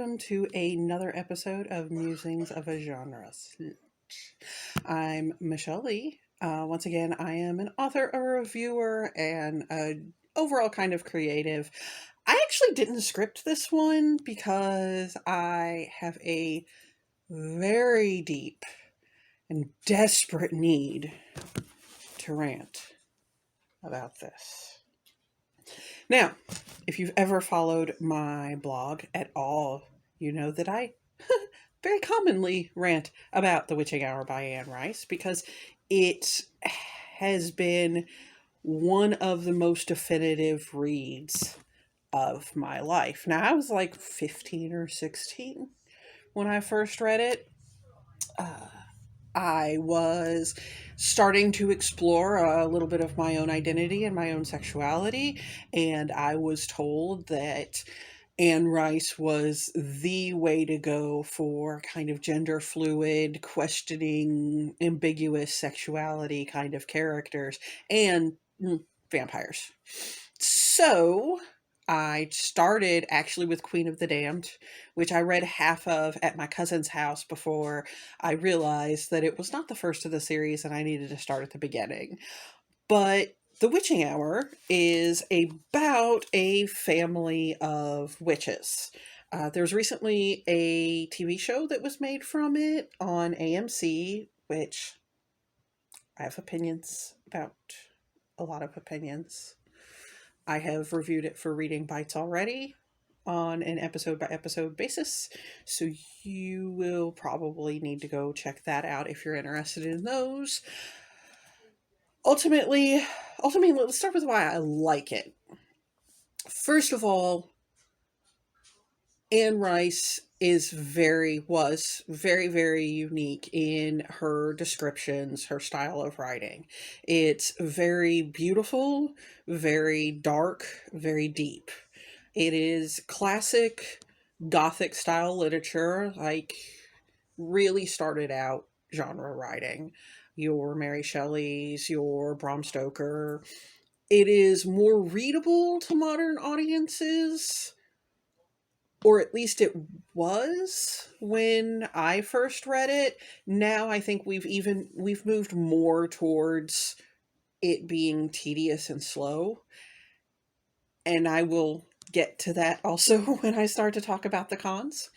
welcome to another episode of Musings of a Genre. I'm Michelle Lee. Once again, I am an author, a reviewer, and an overall kind of creative. I actually didn't script this one because I have a very deep and desperate need to rant about this. Now, if you've ever followed my blog at all, you know that I very commonly rant about The Witching Hour by Anne Rice because it has been one of the most definitive reads of my life. Now, I was like 15 or 16 when I first read it. I was starting to explore a little bit of my own identity and my own sexuality, and I was told that Anne Rice was the way to go for kind of gender fluid, questioning, ambiguous sexuality kind of characters and vampires. So I started actually with Queen of the Damned, which I read half of at my cousin's house before I realized that it was not the first of the series and I needed to start at the beginning. But The Witching Hour is about a family of witches. There's recently a TV show that was made from it on AMC, which I have opinions about, a lot of opinions. I have reviewed it for Reading Bites already on an episode by episode basis, so you will probably need to go check that out if you're interested in those. Ultimately, let's start with why I like it. First of all, Anne Rice was very, very unique in her descriptions, her style of writing. It's very beautiful, very dark, very deep. It is classic Gothic style literature, like really started out genre writing. Your Mary Shelley's, your Bram Stoker. It is more readable to modern audiences, or at least it was when I first read it. Now I think we've moved more towards it being tedious and slow. And I will get to that also when I start to talk about the cons,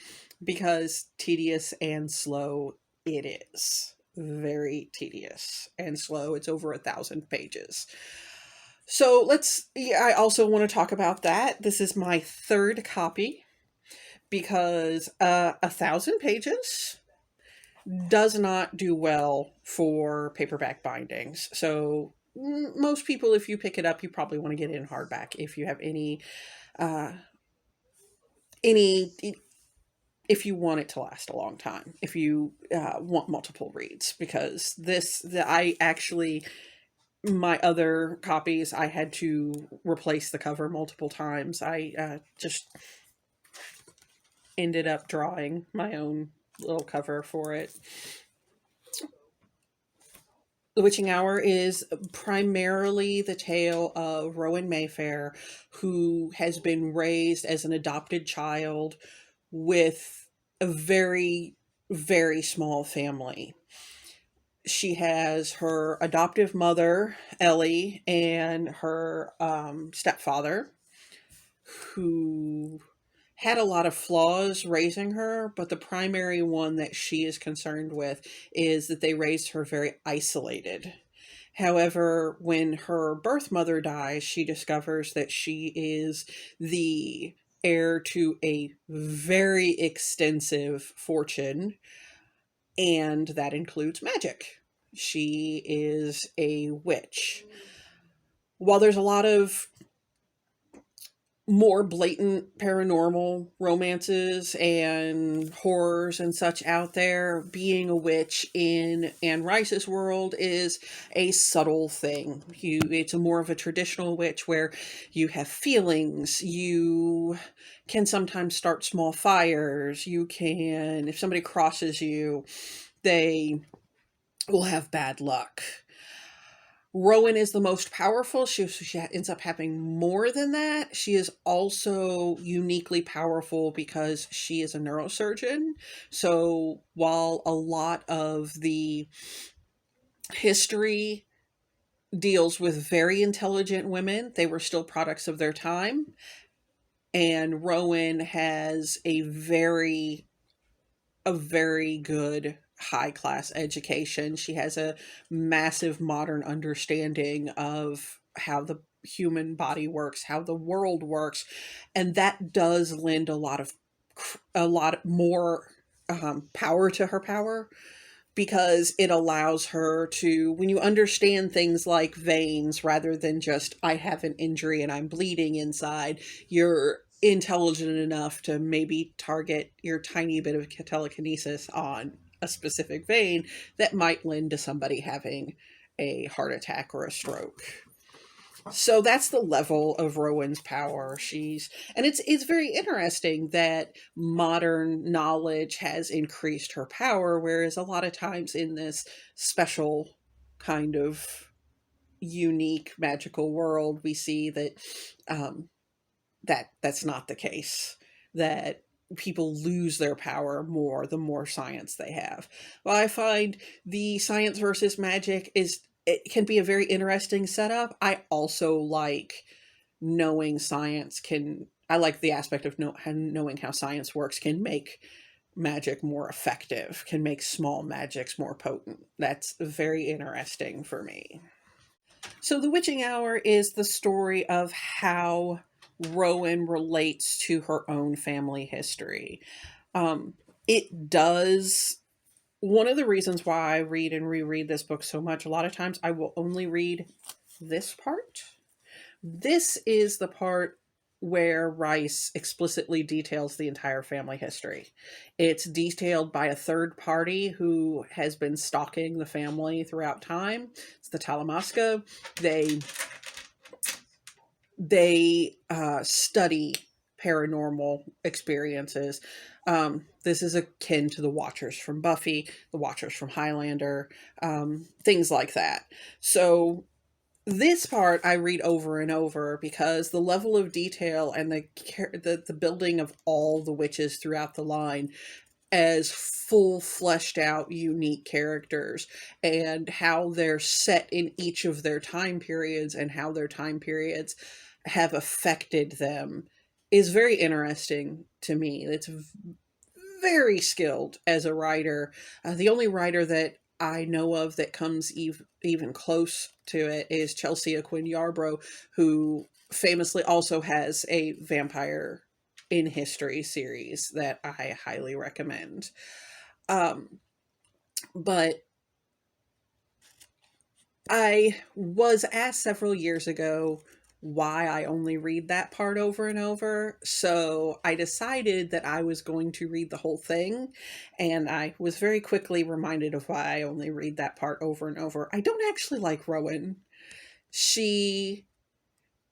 because tedious and slow it is. Very tedious and slow. It's over 1,000 pages. So I also want to talk about that. This is my third copy because 1,000 pages does not do well for paperback bindings. So most people, if you pick it up, you probably want to get it in hardback if you have uh, any if you want it to last a long time, if you want multiple reads, because I actually, my other copies, I had to replace the cover multiple times. I just ended up drawing my own little cover for it. The Witching Hour is primarily the tale of Rowan Mayfair, who has been raised as an adopted child with a very, very small family. She has her adoptive mother, Ellie, and her stepfather, who had a lot of flaws raising her, but the primary one that she is concerned with is that they raised her very isolated. However, when her birth mother dies, she discovers that she is the heir to a very extensive fortune, and that includes magic. She is a witch. While there's a lot of more blatant paranormal romances and horrors and such out there, being a witch in Anne Rice's world is a subtle thing. It's a more of a traditional witch where you have feelings, you can sometimes start small fires, you can, if somebody crosses you, they will have bad luck. Rowan is the most powerful. She ends up having more than that. She is also uniquely powerful because she is a neurosurgeon. So while a lot of the history deals with very intelligent women, they were still products of their time. And Rowan has a very good high class education. She has a massive modern understanding of how the human body works, how the world works, and that does lend a lot more power to her power, because it allows her to, when you understand things like veins rather than just I have an injury and I'm bleeding inside, you're intelligent enough to maybe target your tiny bit of telekinesis on a specific vein that might lend to somebody having a heart attack or a stroke. So that's the level of Rowan's power. And it's very interesting that modern knowledge has increased her power, whereas a lot of times in this special kind of unique magical world, we see that um, that's not the case. That people lose their power more the more science they have. Well, I find the science versus magic is it can be a very interesting setup. I also like knowing science can I like the aspect of knowing how science works can make magic more effective, can make small magics more potent. That's very interesting for me. So, The Witching Hour is the story of how Rowan relates to her own family history. Um, it does. One of the reasons why I read and reread this book so much, a lot of times I will only read this part. This is the part where Rice explicitly details the entire family history. It's detailed by a third party who has been stalking the family throughout time. It's the Talamasca. They study paranormal experiences. This is akin to the Watchers from Buffy, the Watchers from Highlander, things like that. So this part I read over and over because the level of detail and the building of all the witches throughout the line as full fleshed out unique characters, and how they're set in each of their time periods and how their time periods have affected them is very interesting to me. It's very skilled as a writer. The only writer that I know of that comes even close to it is Chelsea Quinn Yarbrough, who famously also has a vampire in history series that I highly recommend. Um, but I was asked several years ago why I only read that part over and over. So I decided that I was going to read the whole thing. And I was very quickly reminded of why I only read that part over and over. I don't actually like Rowan. She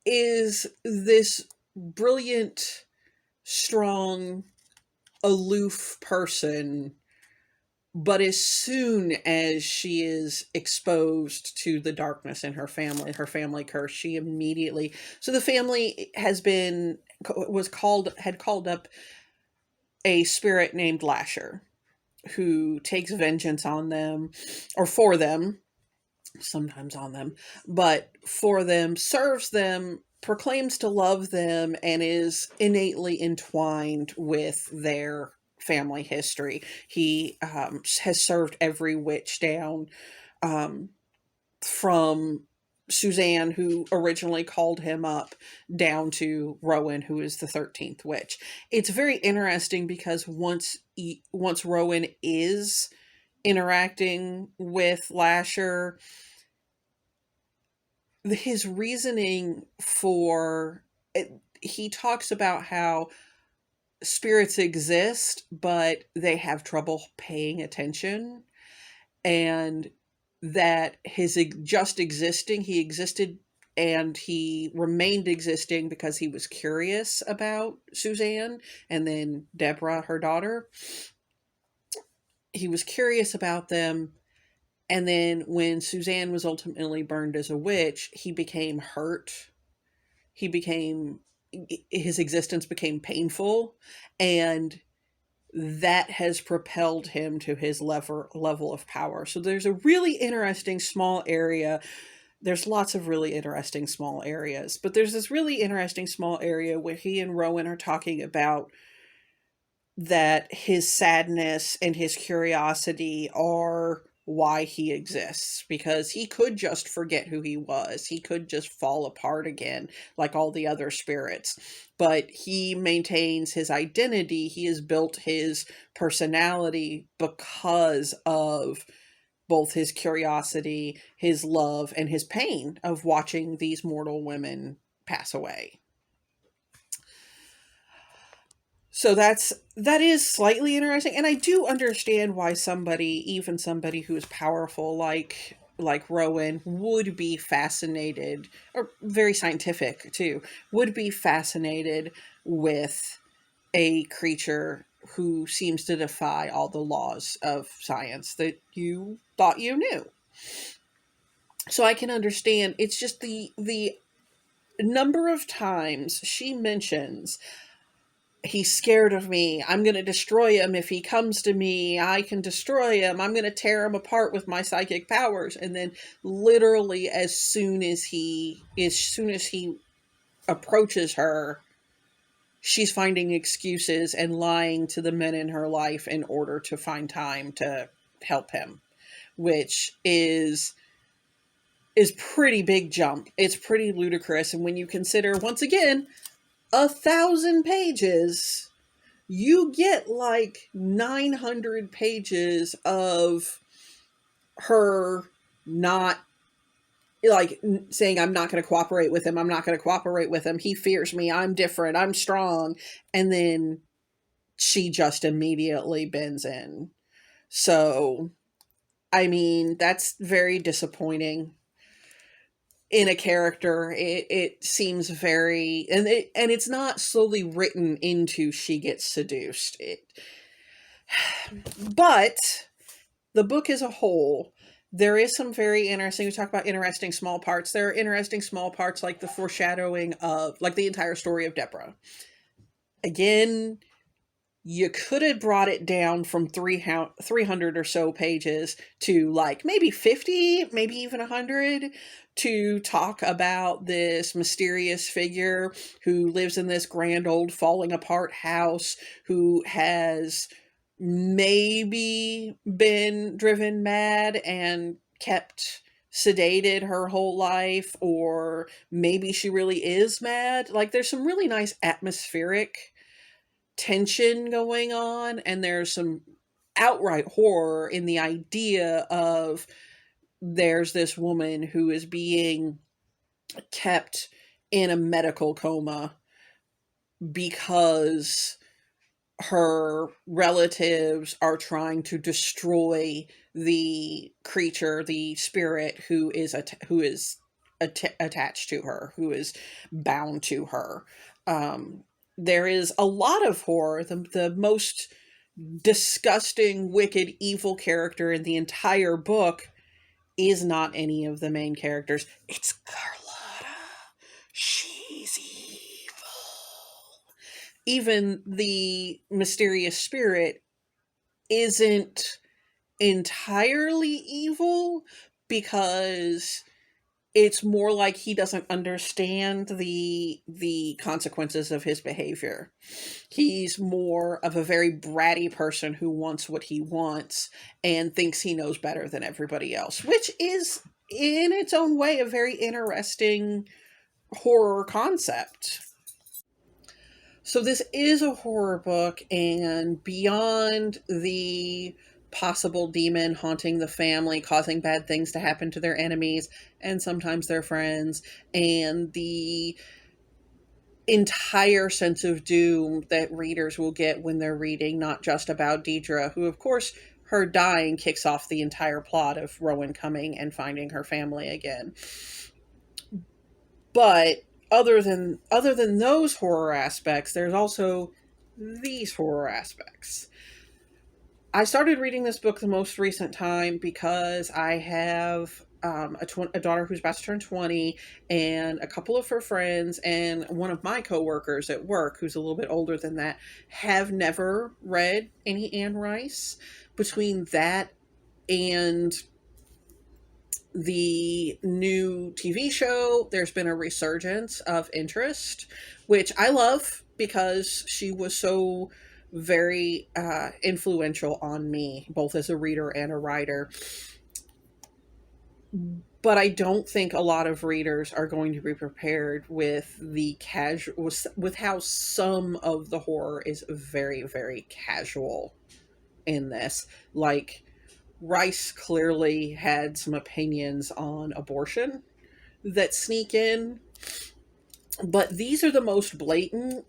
is this brilliant, strong, aloof person, but as soon as she is exposed to the darkness in her family curse, she immediately, so the family had called up a spirit named Lasher, who takes vengeance on them, or for them, sometimes on them, but for them, serves them, proclaims to love them, and is innately entwined with their family history. He has served every witch down, um, from Suzanne, who originally called him up, down to Rowan, who is the 13th witch. It's very interesting because once Rowan is interacting with Lasher, his reasoning for it, he talks about how spirits exist, but they have trouble paying attention, and that just existing, he existed and he remained existing because he was curious about Suzanne and then Deborah, her daughter. He was curious about them, And then when Suzanne was ultimately burned as a witch, he became hurt. He became, his existence became painful. And that has propelled him to his level of power. So there's a really interesting small area. There's lots of really interesting small areas, but there's this really interesting small area where he and Rowan are talking about that his sadness and his curiosity are why he exists, because he could just forget who he was. He could just fall apart again like all the other spirits. But he maintains his identity. He has built his personality because of both his curiosity, his love, and his pain of watching these mortal women pass away. So that is slightly interesting, and I do understand why somebody, even somebody who is powerful like Rowan, would be fascinated, or very scientific too, would be fascinated with a creature who seems to defy all the laws of science that you thought you knew. So I can understand. It's just the number of times she mentions, he's scared of me. I'm going to destroy him. If he comes to me, I can destroy him. I'm going to tear him apart with my psychic powers. And then literally as soon as he approaches her, she's finding excuses and lying to the men in her life in order to find time to help him, which is pretty big jump. It's pretty ludicrous. And when you consider, once again, 1,000 pages, you get like 900 pages of her not, like, saying, I'm not going to cooperate with him. I'm not going to cooperate with him. He fears me. I'm different. I'm strong. And then she just immediately bends in. So, I mean, that's very disappointing in a character. It seems very, and it's not slowly written into she gets seduced. But the book as a whole, there is some very interesting, we talk about interesting small parts. There are interesting small parts like the foreshadowing of, like, the entire story of Deborah. Again, you could have brought it down from 300 or so pages to like maybe 50, maybe even 100, to talk about this mysterious figure who lives in this grand old falling apart house, who has maybe been driven mad and kept sedated her whole life, or maybe she really is mad. Like, there's some really nice atmospheric tension going on, and there's some outright horror in the idea of, there's this woman who is being kept in a medical coma because her relatives are trying to destroy the creature, the spirit who is attached to her, who is bound to her. There is a lot of horror. The most disgusting, wicked, evil character in the entire book is not any of the main characters. It's Carlotta. She's evil. Even the mysterious spirit isn't entirely evil, because it's more like he doesn't understand the consequences of his behavior. He's more of a very bratty person who wants what he wants and thinks he knows better than everybody else, which is in its own way a very interesting horror concept. So this is a horror book, and beyond the possible demon haunting the family, causing bad things to happen to their enemies and sometimes their friends, and the entire sense of doom that readers will get when they're reading not just about Deidre, who, of course, her dying kicks off the entire plot of Rowan coming and finding her family again. But other than those horror aspects, there's also these horror aspects. I started reading this book the most recent time because I have a daughter who's about to turn 20, and a couple of her friends, and one of my coworkers at work, who's a little bit older than that, have never read any Anne Rice. Between that and the new TV show, there's been a resurgence of interest, which I love because she was so very influential on me, both as a reader and a writer. But I don't think a lot of readers are going to be prepared with the casual, with how some of the horror is very, very casual in this. Like, Rice clearly had some opinions on abortion that sneak in, but these are the most blatant.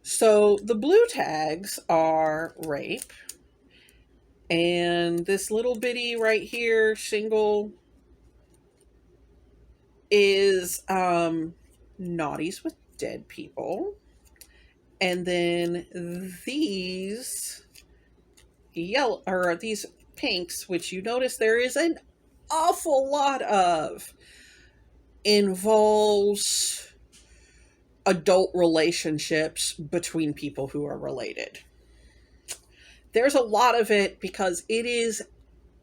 So the blue tags are rape, and this little bitty right here, single, is naughties with dead people. And then these yellow, or these pinks, which you notice there is an awful lot of, involves adult relationships between people who are related. There's a lot of it because it is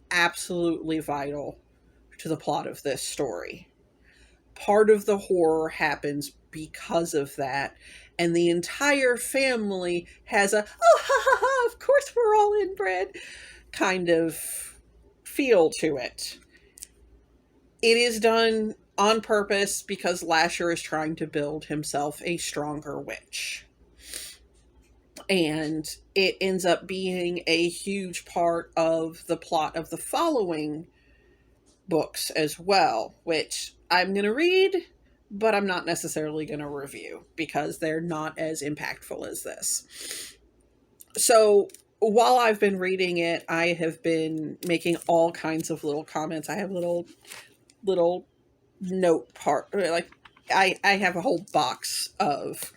absolutely vital to the plot of this story. Part of the horror happens because of that, and the entire family has a, oh, ha ha ha, of course we're all inbred kind of feel to it. It is done on purpose because Lasher is trying to build himself a stronger witch. And it ends up being a huge part of the plot of the following books as well, which I'm going to read, but I'm not necessarily going to review because they're not as impactful as this. So while I've been reading it, I have been making all kinds of little comments. I have little note part, like I have a whole box of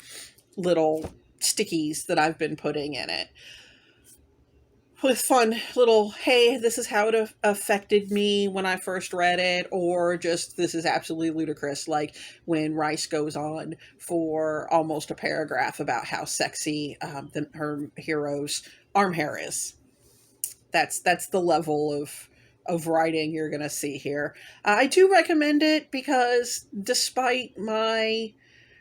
little stickies that I've been putting in it with fun little, hey, this is how it affected me when I first read it, or just, this is absolutely ludicrous, like when Rice goes on for almost a paragraph about how sexy her hero's arm hair is. That's the level of writing you're going to see here. I do recommend it because despite my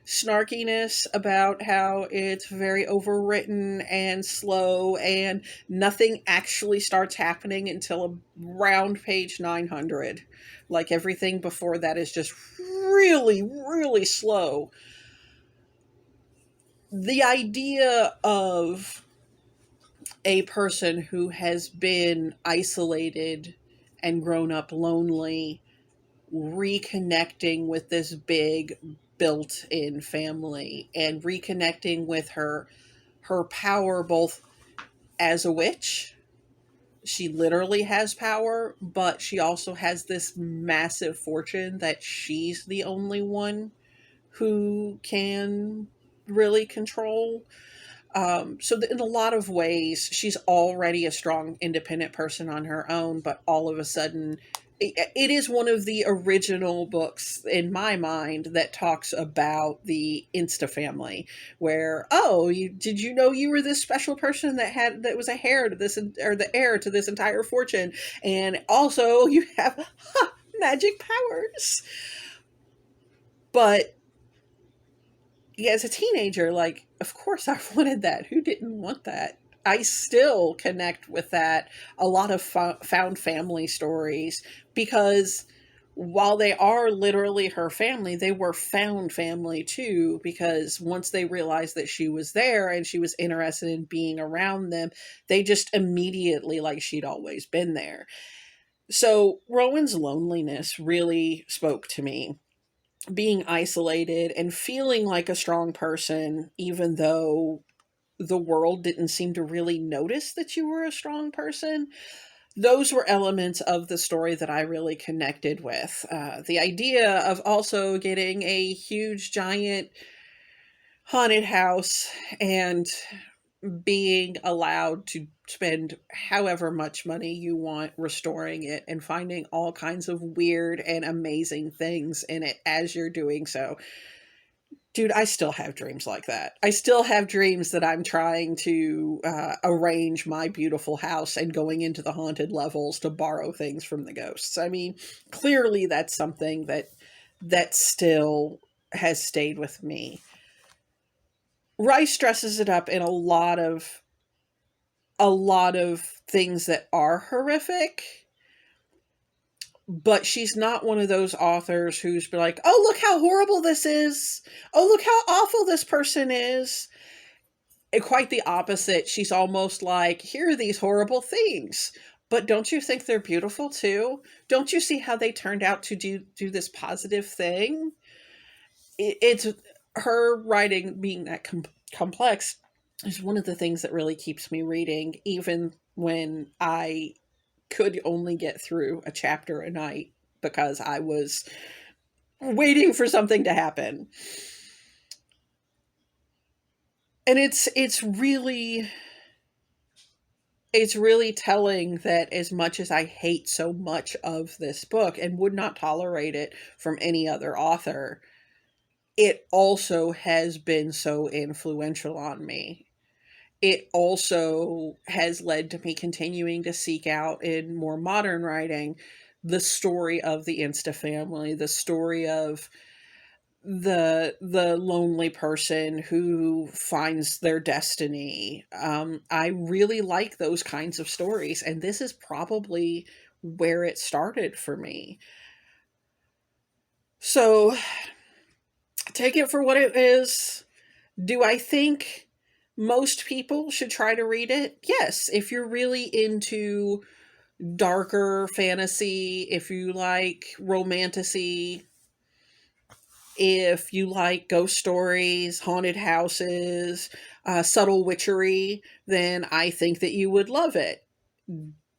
snarkiness about how it's very overwritten and slow and nothing actually starts happening until around page 900, like everything before that is just really, really slow. The idea of a person who has been isolated and grown up lonely reconnecting with this big built-in family and reconnecting with her power, both as a witch, she literally has power, but she also has this massive fortune that she's the only one who can really control. So in a lot of ways, she's already a strong, independent person on her own, but all of a sudden, it is one of the original books in my mind that talks about the Insta family, where, oh, did you know you were this special person that was a heir to this, or the heir to this entire fortune, and also you have magic powers. But yeah, as a teenager, like, of course I wanted that. Who didn't want that? I still connect with that, a lot of found family stories, because while they are literally her family, they were found family too, because once they realized that she was there and she was interested in being around them, they just immediately, like she'd always been there. So Rowan's loneliness really spoke to me, being isolated and feeling like a strong person, even though the world didn't seem to really notice that you were a strong person. Those were elements of the story that I really connected with. The idea of also getting a huge, giant haunted house and being allowed to spend however much money you want restoring it and finding all kinds of weird and amazing things in it as you're doing so. Dude, I still have dreams like that. I still have dreams that I'm trying to arrange my beautiful house and going into the haunted levels to borrow things from the ghosts. I mean, clearly that's something that still has stayed with me. Rice dresses it up in a lot of things that are horrific, but she's not one of those authors who's been like, "Oh, look how horrible this is. Oh, look how awful this person is." And quite the opposite. She's almost like, "Here are these horrible things, but don't you think they're beautiful too? Don't you see how they turned out to do this positive thing?" It's her writing being that complex is one of the things that really keeps me reading, even when I could only get through a chapter a night because I was waiting for something to happen. And it's really telling that as much as I hate so much of this book and would not tolerate it from any other author, it also has been so influential on me. It also has led to me continuing to seek out in more modern writing the story of the Insta family, the story of the lonely person who finds their destiny. I really like those kinds of stories, and this is probably where it started for me. So take it for what it is. Do I think most people should try to read it? Yes, if you're really into darker fantasy, if you like romantasy, if you like ghost stories, haunted houses, subtle witchery, then I think that you would love it.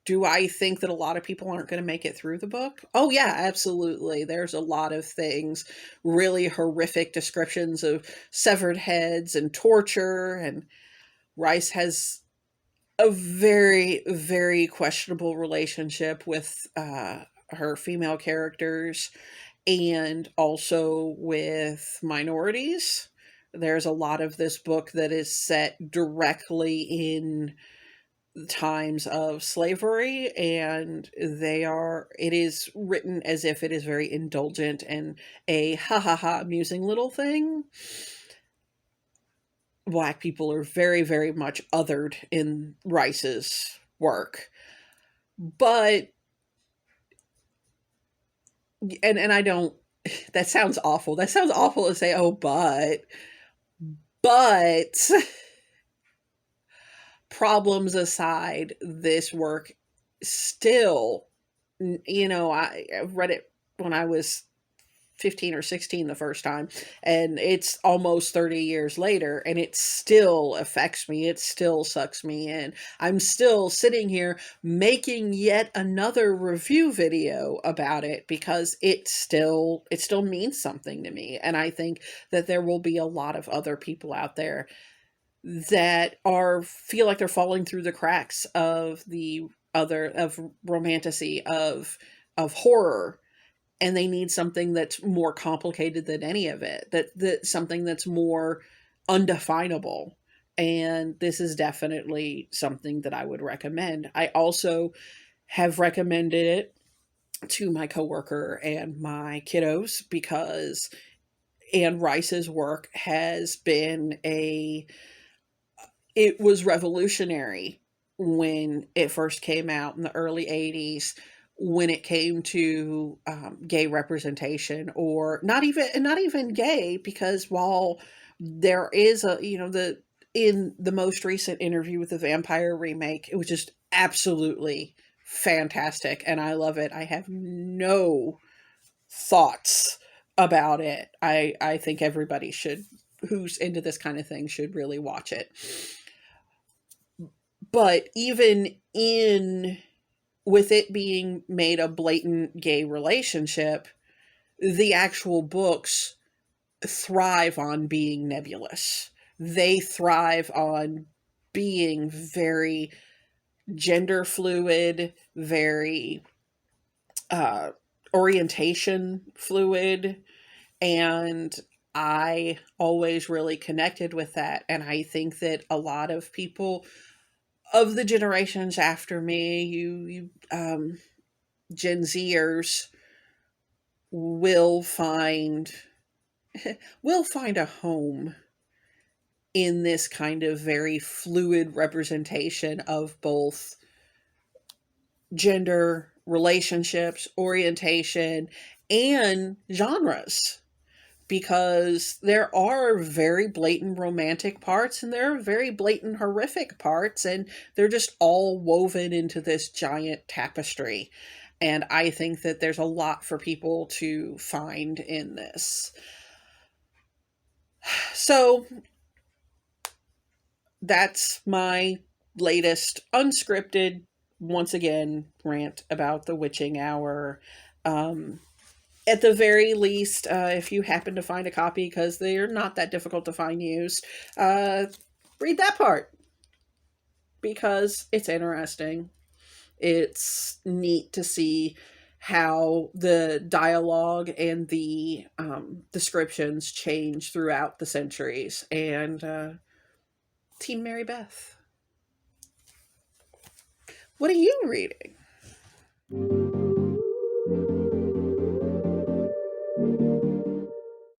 Do I think that a lot of people aren't going to make it through the book? Oh, yeah, absolutely. There's a lot of things, really horrific descriptions of severed heads and torture. And Rice has a very, very questionable relationship with her female characters and also with minorities. There's a lot of this book that is set directly in times of slavery, and it is written as if it is very indulgent and a ha ha ha amusing little thing. Black people are very, very much othered in Rice's work. But and I don't that sounds awful. That sounds awful to say, oh, but problems aside, this work still, I read it when I was 15 or 16 the first time, and it's almost 30 years later, and it still affects me. It still sucks me in. I'm still sitting here making yet another review video about it because it still means something to me. And I think that there will be a lot of other people out there that are feel like they're falling through the cracks of the other of romantasy, of horror, and they need something that's more complicated than any of it, that something that's more undefinable. And this is definitely something that I would recommend. I also have recommended it to my coworker and my kiddos because Anne Rice's work has been it was revolutionary when it first came out in the early 80s, when it came to gay representation, or not even gay, because while there is the in the most recent interview with the vampire remake, it was just absolutely fantastic and I love it. I have no thoughts about it. I think everybody should, who's into this kind of thing, should really watch it. But even in with it being made a blatant gay relationship, the actual books thrive on being nebulous. They thrive on being very gender fluid, very uh, orientation fluid, and I always really connected with that. And I think that a lot of people of the generations after me, Gen Zers, will find will find a home in this kind of very fluid representation of both gender, relationships, orientation, and genres. Because there are very blatant romantic parts and there are very blatant horrific parts, and they're just all woven into this giant tapestry. And I think that there's a lot for people to find in this. So that's my latest unscripted, once again, rant about the witching hour. Um, at the very least, if you happen to find a copy, because they're not that difficult to find used, read that part because it's interesting. It's neat to see how the dialogue and the descriptions change throughout the centuries. And Team Mary Beth, what are you reading?